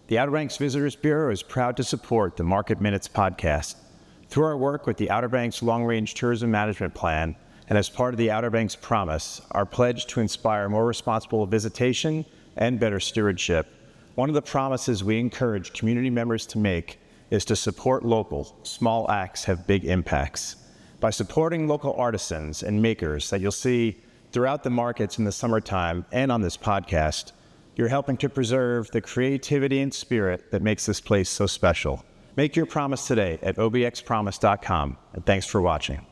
The Outer Banks Visitors Bureau is proud to support the Market Minutes podcast. Through our work with the Outer Banks Long Range Tourism Management Plan, and as part of the Outer Banks Promise, our pledge to inspire more responsible visitation and better stewardship, one of the promises we encourage community members to make is to support local. Small acts have big impacts. By supporting local artisans and makers that you'll see throughout the markets in the summertime and on this podcast, you're helping to preserve the creativity and spirit that makes this place so special. Make your promise today at obxpromise.com, and thanks for watching.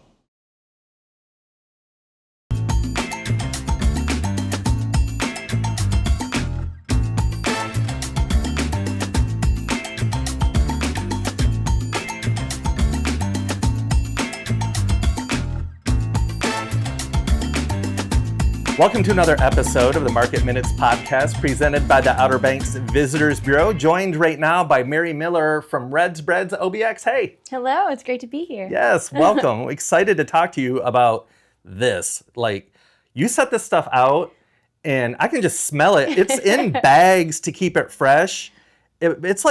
Welcome to another episode of the Market Minutes podcast presented by the Outer Banks Visitors Bureau, joined right now by Mary Miller from Red's Breads OBX. Hey. Hello, it's great to be here. Yes, welcome. Excited to talk to you about this. Like, you set this stuff out and I can just smell it. It's in bags to keep it fresh. It's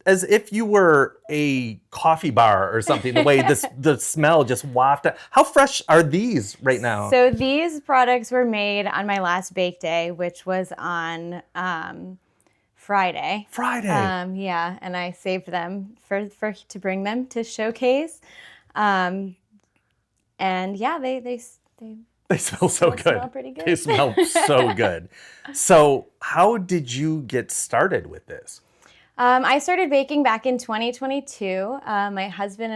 as if you were a coffee bar or something, the way the smell just wafted. How fresh are these right now? So these products were made on my last bake day, which was on Friday. Yeah, and I saved them for to bring them to showcase. And yeah, they smell so good. Smell pretty good. They smell so good. So how did you get started with this? I started baking back in 2022. 2023. My husband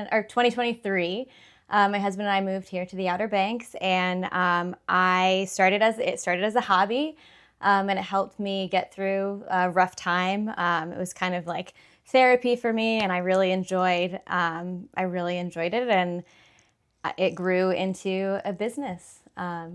and I moved here to the Outer Banks, and it started as a hobby, and it helped me get through a rough time. It was kind of like therapy for me, and I really enjoyed it, and it grew into a business. I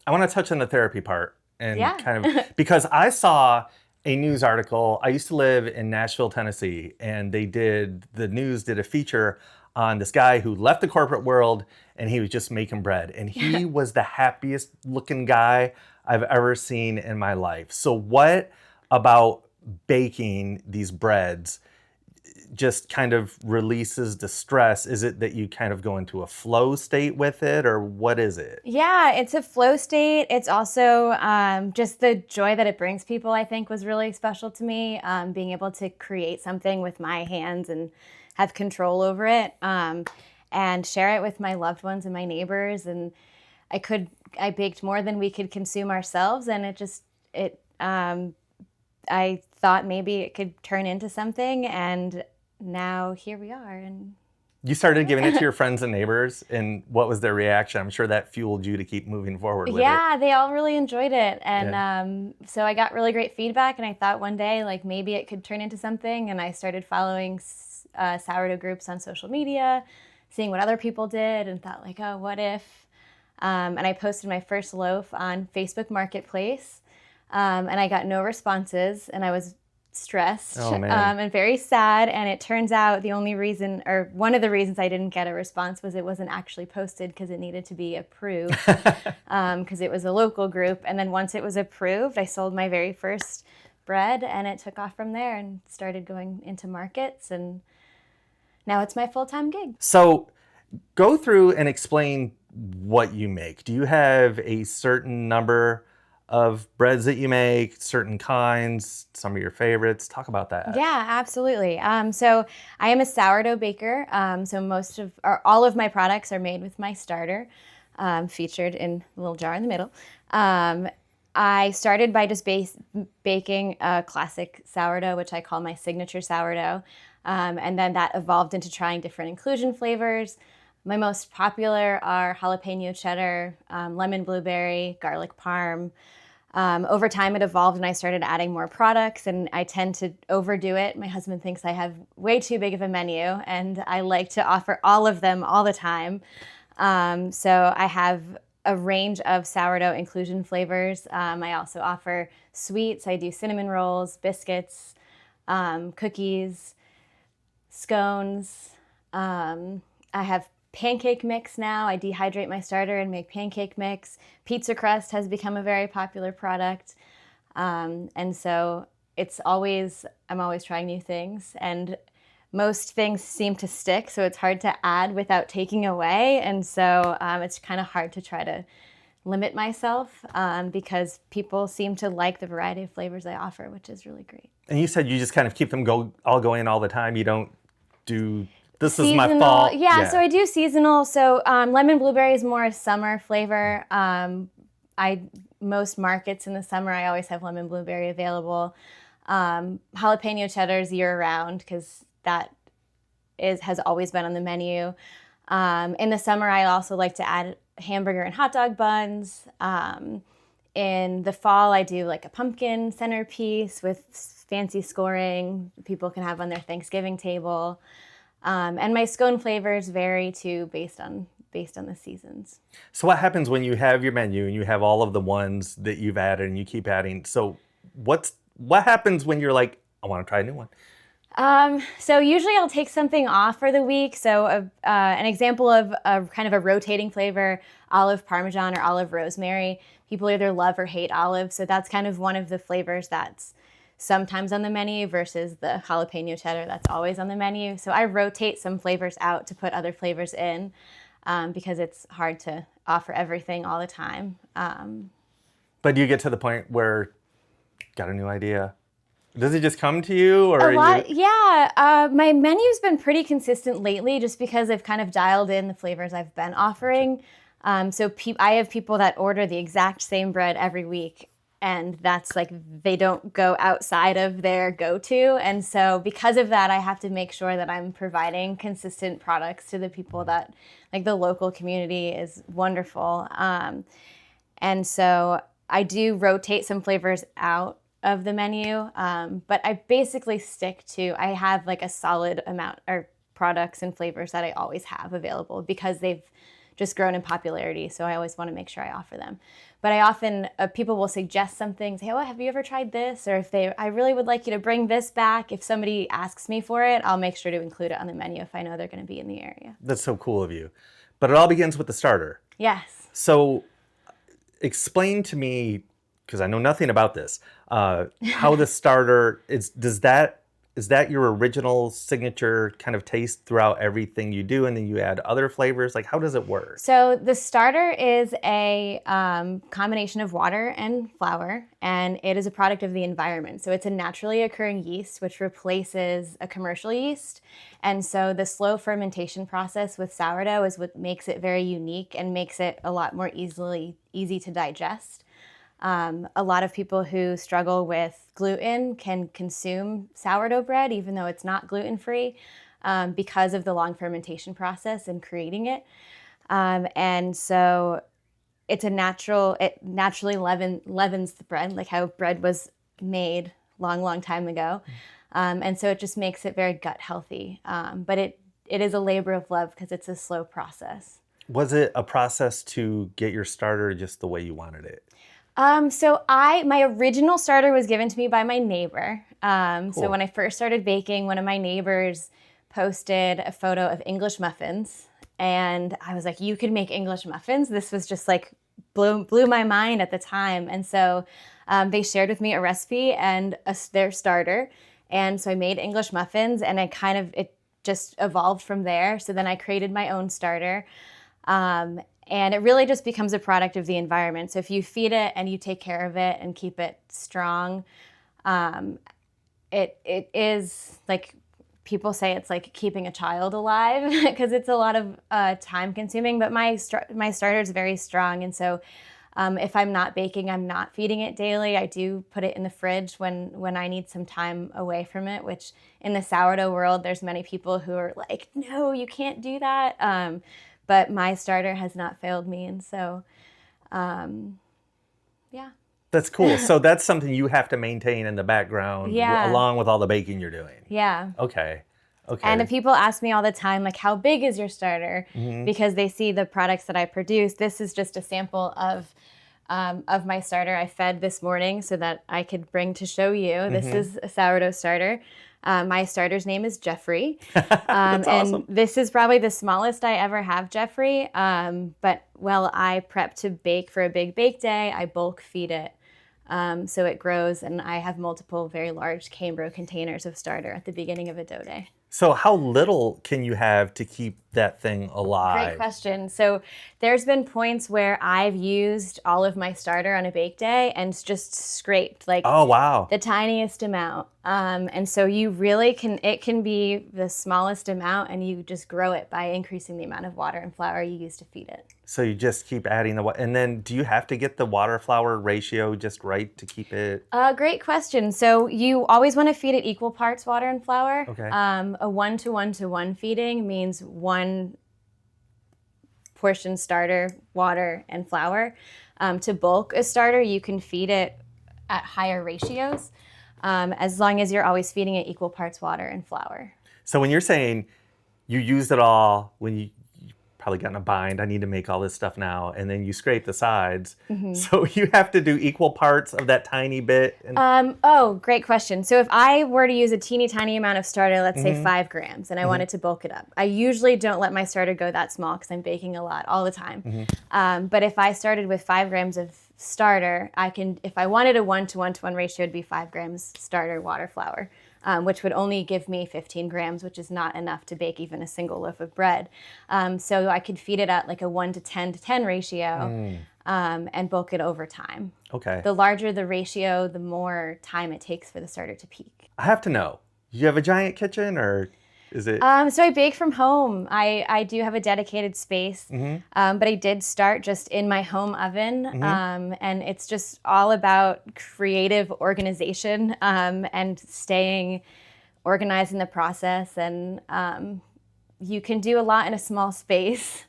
want to touch on the therapy part and kind of because I saw a news article. I used to live in Nashville, Tennessee, and the news did a feature on this guy who left the corporate world and he was just making bread. And he was the happiest looking guy I've ever seen in my life. So what about baking these breads just kind of releases the stress? Is it that you kind of go into a flow state with it, or what is it? Yeah, it's a flow state. It's also just the joy that it brings people, I think, was really special to me. Being able to create something with my hands and have control over it, and share it with my loved ones and my neighbors. And I baked more than we could consume ourselves, and I thought maybe it could turn into something, and now here we are. And you started giving it to your friends and neighbors, and what was their reaction? I'm sure that fueled you to keep moving forward with it. Yeah, they all really enjoyed it, and so I got really great feedback, and I thought one day, like, maybe it could turn into something, and I started following sourdough groups on social media, seeing what other people did, and thought, like, oh, what if? And I posted my first loaf on Facebook Marketplace. And I got no responses, and I was stressed and very sad. And it turns out one of the reasons I didn't get a response was it wasn't actually posted because it needed to be approved, because it was a local group. And then once it was approved, I sold my very first bread, and it took off from there and started going into markets. And now it's my full-time gig. So go through and explain what you make. Do you have a certain number of breads that you make, certain kinds, some of your favorites? Talk about that. Yeah, absolutely. So I am a sourdough baker. So all of my products are made with my starter, featured in a little jar in the middle. I started by just baking a classic sourdough, which I call my signature sourdough. And then that evolved into trying different inclusion flavors. My most popular are jalapeno cheddar, lemon blueberry, garlic parm. Over time it evolved, and I started adding more products, and I tend to overdo it. My husband thinks I have way too big of a menu, and I like to offer all of them all the time. So I have a range of sourdough inclusion flavors. I also offer sweets. I do cinnamon rolls, biscuits, cookies, scones. I have pancake mix now. I dehydrate my starter and make pancake mix. Pizza crust has become a very popular product. And so I'm always trying new things, and most things seem to stick, so it's hard to add without taking away. And so it's kind of hard to try to limit myself because people seem to like the variety of flavors I offer, which is really great. And you said you just kind of keep them all going all the time. You don't do, this Seasonal, is my fall. Yeah, so I do seasonal. So lemon blueberry is more a summer flavor. Most markets in the summer, I always have lemon blueberry available. Jalapeno cheddar is year round because that has always been on the menu. In the summer, I also like to add hamburger and hot dog buns. In the fall, I do like a pumpkin centerpiece with fancy scoring people can have on their Thanksgiving table. And my scone flavors vary too based on the seasons. So what happens when you have your menu and you have all of the ones that you've added and you keep adding? So what happens when you're like, I want to try a new one? So usually I'll take something off for the week. So an example of kind of a rotating flavor, olive parmesan or olive rosemary. People either love or hate olive. So that's kind of one of the flavors that's sometimes on the menu versus the jalapeno cheddar that's always on the menu. So I rotate some flavors out to put other flavors in because it's hard to offer everything all the time. But do you get to the point where got a new idea? Does it just come to you, or yeah. My menu's been pretty consistent lately, just because I've kind of dialed in the flavors I've been offering. So I have people that order the exact same bread every week, and that's like they don't go outside of their go-to. And so because of that, I have to make sure that I'm providing consistent products to the people that like the local community is wonderful. And so I do rotate some flavors out of the menu, but I basically I have like a solid amount of products and flavors that I always have available because they've just grown in popularity. So I always want to make sure I offer them. But I often, people will suggest something, say, oh, have you ever tried this? Or I really would like you to bring this back. If somebody asks me for it, I'll make sure to include it on the menu if I know they're going to be in the area. That's so cool of you. But it all begins with the starter. Yes. So explain to me, because I know nothing about this, how the starter is that your original signature kind of taste throughout everything you do, and then you add other flavors? Like, how does it work? So the starter is a combination of water and flour, and it is a product of the environment. So it's a naturally occurring yeast, which replaces a commercial yeast. And so the slow fermentation process with sourdough is what makes it very unique and makes it a lot more easy to digest. A lot of people who struggle with gluten can consume sourdough bread, even though it's not gluten-free, because of the long fermentation process in creating it. And so it naturally leavens the bread, like how bread was made long time ago. And so it just makes it very gut healthy. But it is a labor of love because it's a slow process. Was it a process to get your starter just the way you wanted it? So my original starter was given to me by my neighbor. Cool. So when I first started baking, one of my neighbors posted a photo of English muffins, and I was like, you can make English muffins? This was just like blew my mind at the time. And so they shared with me a recipe and their starter. And so I made English muffins, and it just evolved from there. So then I created my own starter. And it really just becomes a product of the environment. So if you feed it and you take care of it and keep it strong, it is like people say it's like keeping a child alive because it's a lot of time consuming. But my starter is very strong, and so if I'm not baking, I'm not feeding it daily. I do put it in the fridge when I need some time away from it. Which in the sourdough world, there's many people who are like, no, you can't do that. But my starter has not failed me, and so, yeah. That's cool. So that's something you have to maintain in the background, Yeah. along with all the baking you're doing. Yeah. Okay. And people ask me all the time, like, how big is your starter? Mm-hmm. Because they see the products that I produce. This is just a sample of my starter I fed this morning so that I could bring to show you. Mm-hmm. This is a sourdough starter. My starter's name is Jeffrey. That's awesome. And this is probably the smallest I ever have Jeffrey. But while I prep to bake for a big bake day, I bulk feed it So it grows, and I have multiple very large Cambro containers of starter at the beginning of a dough day. So how little can you have to keep that thing alive? Great question. So there's been points where I've used all of my starter on a bake day and just scraped like Oh, wow. the tiniest amount. And so you really it can be the smallest amount, and you just grow it by increasing the amount of water and flour you use to feed it. So you just keep adding the water. And then do you have to get the water flour ratio just right to keep it? Great question. So you always want to feed it equal parts water and flour. Okay. A 1-to-1-to-1 feeding means 1 portion starter, water, and flour. To bulk a starter, you can feed it at higher ratios, as long as you're always feeding it equal parts water and flour. So when you're saying you used it all, when you probably got in a bind, I need to make all this stuff now, and then you scrape the sides. So you have to do equal parts of that tiny bit? Great question. So if I were to use a teeny tiny amount of starter, let's say 5 grams, and I wanted to bulk it up, I usually don't let my starter go that small because I'm baking a lot all the time. But if I started with 5 grams of starter, if I wanted a 1-to-1-to-1 ratio, it'd be 5 grams starter, water, flour. Which would only give me 15 grams, which is not enough to bake even a single loaf of bread. So I could feed it at like a 1-to-10-to-10 ratio and bulk it over time. Okay. The larger the ratio, the more time it takes for the starter to peak. I have to know, you have a giant kitchen, or is it? So I bake from home. I do have a dedicated space, but I did start just in my home oven, and it's just all about creative organization and staying organized in the process. And you can do a lot in a small space.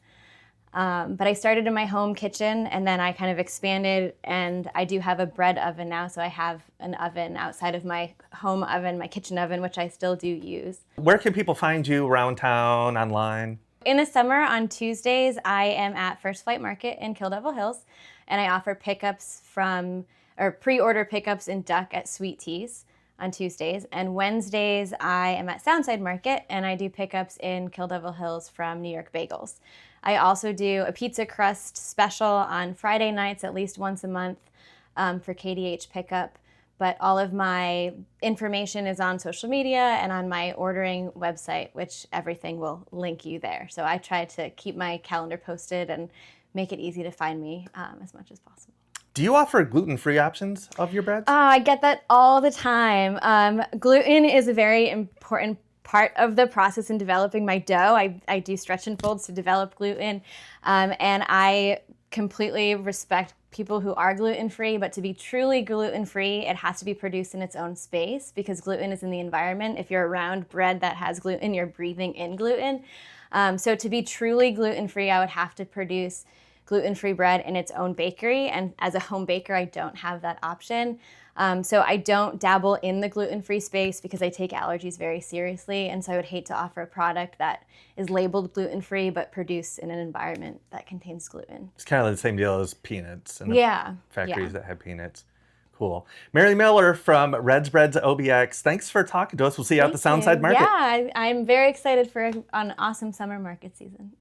But I started in my home kitchen, and then I kind of expanded, and I do have a bread oven now. So I have an oven outside of my home oven, my kitchen oven, which I still do use. Where can people find you around town, online? In the summer, on Tuesdays, I am at First Flight Market in Kill Devil Hills, and I offer pre-order pickups in duck at Sweet Teas on Tuesdays. And Wednesdays, I am at Soundside Market, and I do pickups in Kill Devil Hills from New York Bagels. I also do a pizza crust special on Friday nights at least once a month for KDH pickup. But all of my information is on social media and on my ordering website, which everything will link you there. So I try to keep my calendar posted and make it easy to find me as much as possible. Do you offer gluten-free options of your breads? I get that all the time. Gluten is a very important part of the process in developing my dough. I do stretch and folds to develop gluten, and I completely respect people who are gluten-free, but to be truly gluten-free, it has to be produced in its own space because gluten is in the environment. If you're around bread that has gluten, you're breathing in gluten. So to be truly gluten-free, I would have to produce gluten-free bread in its own bakery, and as a home baker, I don't have that option. So I don't dabble in the gluten-free space because I take allergies very seriously, and so I would hate to offer a product that is labeled gluten-free but produced in an environment that contains gluten. It's kind of the same deal as peanuts and factories that have peanuts. Cool. Mary Miller from Red's Breads OBX, thanks for talking to us. We'll see you out the Soundside Market. Yeah, I'm very excited for an awesome summer market season.